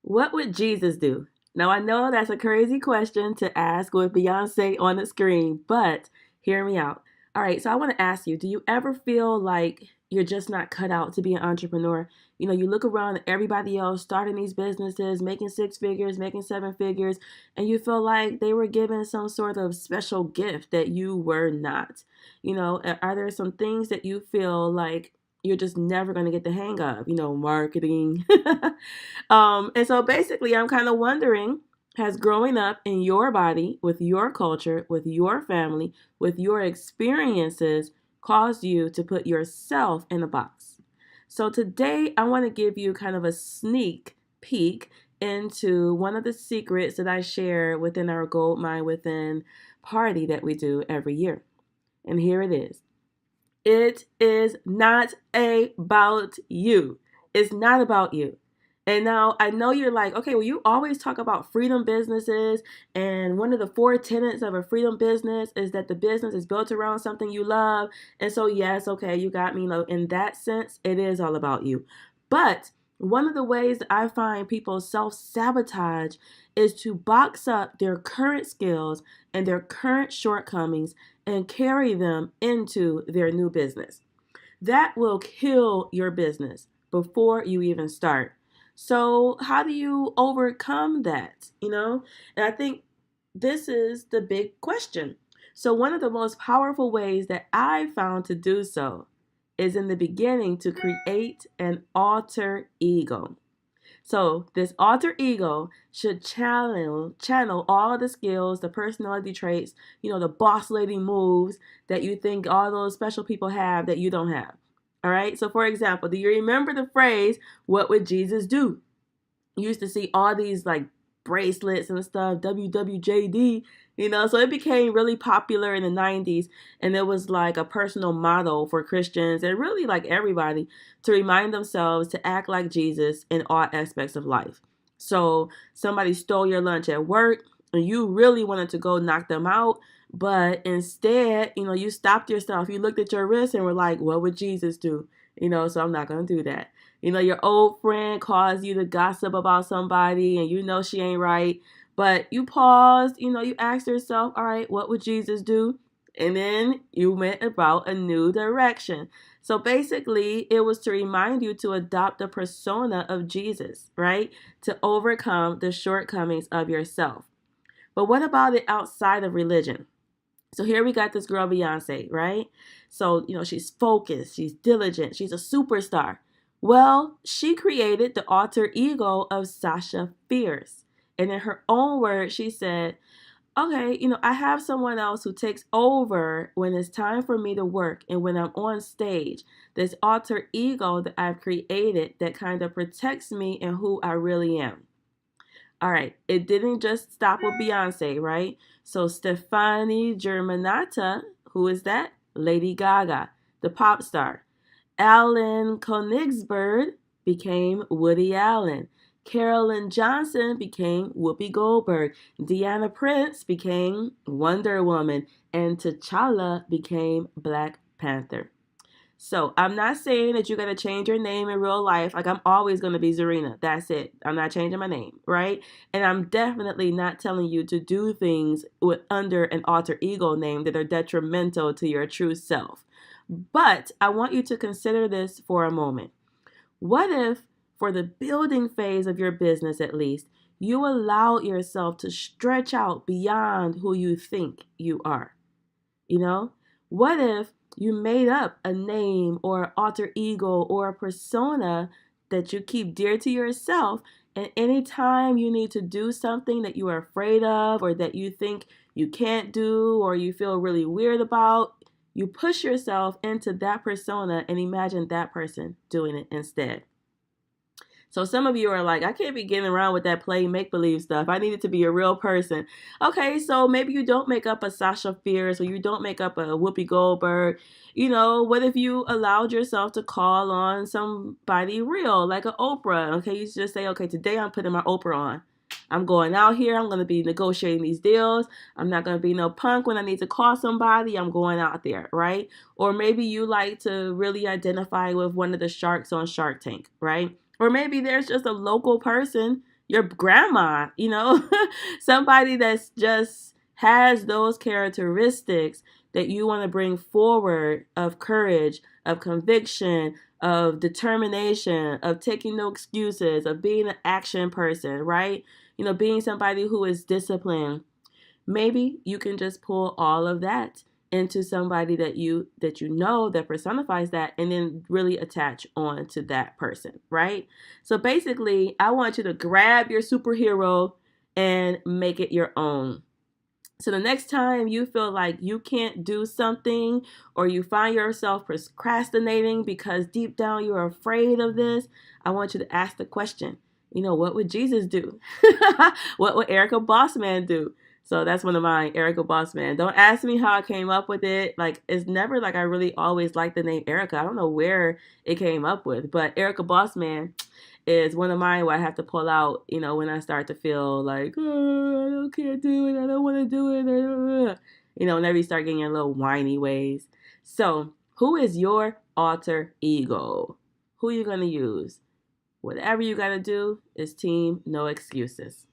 What would Jesus do? Now, I know that's a crazy question to ask with Beyonce on the screen, but hear me out. All right, so I want to ask you, do you ever feel like you're just not cut out to be an entrepreneur? You know, you look around at everybody else starting these businesses, making six figures, making seven figures, and you feel like they were given some sort of special gift that you were not. Are there some things that you feel like you're just never going to get the hang of, marketing. And so basically, I'm kind of wondering, has growing up in your body, with your culture, with your family, with your experiences, caused you to put yourself in a box? So today, I want to give you kind of a sneak peek into one of the secrets that I share within our Gold Mine Within party that we do every year. And here it is. It is not about you. It's not about you. And now I know you're like, okay, well, you always talk about freedom businesses. And one of the four tenets of a freedom business is that the business is built around something you love. And so, yes, okay, you got me. In that sense, it is all about you. But one of the ways that I find people self sabotage is to box up their current skills and their current shortcomings and carry them into their new business. That will kill your business before you even start. So, how do you overcome that? And I think this is the big question. So, one of the most powerful ways that I found to do so is in the beginning to create an alter ego. So this alter ego should channel all the skills, the personality traits, the boss lady moves that you think all those special people have that you don't have. All right. So for example, do you remember the phrase, what would Jesus do? You used to see all these like bracelets and stuff, WWJD, so it became really popular in the 90s, and it was like a personal motto for Christians and really like everybody to remind themselves to act like Jesus in all aspects of life. So somebody stole your lunch at work and you really wanted to go knock them out, but instead, you stopped yourself. You looked at your wrist and were like, what would Jesus do? So I'm not going to do that. Your old friend caused you to gossip about somebody and she ain't right. But you paused, you asked yourself, all right, what would Jesus do? And then you went about a new direction. So basically, it was to remind you to adopt the persona of Jesus, right? To overcome the shortcomings of yourself. But what about it outside of religion? So here we got this girl, Beyonce, right? So, she's focused, she's diligent, she's a superstar. Well, she created the alter ego of Sasha Fierce. And in her own words, she said, okay, I have someone else who takes over when it's time for me to work and when I'm on stage. This alter ego that I've created that kind of protects me and who I really am. All right, it didn't just stop with Beyonce, right? So Stefani Germanata, who is that? Lady Gaga, the pop star. Alan Konigsberg became Woody Allen. Carolyn Johnson became Whoopi Golberg. Deanna Prince became Wonder Woman. And T'Challa became Black Panther. So I'm not saying that you got to change your name in real life. Like I'm always going to be Zarina. That's it. I'm not changing my name, right? And I'm definitely not telling you to do things under an alter ego name that are detrimental to your true self. But I want you to consider this for a moment. What if, for the building phase of your business at least, you allow yourself to stretch out beyond who you think you are? What if you made up a name or alter ego or a persona that you keep dear to yourself, and anytime you need to do something that you are afraid of or that you think you can't do or you feel really weird about, you push yourself into that persona and imagine that person doing it instead. So some of you are like, I can't be getting around with that play make-believe stuff. I need it to be a real person. Okay, so maybe you don't make up a Sasha Fierce or you don't make up a Whoopi Goldberg. What if you allowed yourself to call on somebody real, like an Oprah? Okay, you just say, okay, today I'm putting my Oprah on. I'm going out here. I'm going to be negotiating these deals. I'm not going to be no punk when I need to call somebody. I'm going out there, right? Or maybe you like to really identify with one of the sharks on Shark Tank, right? Or maybe there's just a local person your grandma, somebody that's just has those characteristics that you want to bring forward of courage, of conviction, of determination, of taking no excuses, of being an action person, right? Being somebody who is disciplined. Maybe you can just pull all of that into somebody that that personifies that, and then really attach on to that person, right? So basically, I want you to grab your superhero and make it your own. So the next time you feel like you can't do something, or you find yourself procrastinating because deep down you're afraid of this, I want you to ask the question, what would Jesus do? What would Erica Bossman do? So that's one of mine, Erica Bossman. Don't ask me how I came up with it. Like, it's never like I really always liked the name Erica. I don't know where it came up with, but Erica Bossman is one of mine where I have to pull out, when I start to feel like, oh, I can't do it, I don't want to do it, whenever you start getting in little whiny ways. So, who is your alter ego? Who are you going to use? Whatever you got to do is team, no excuses.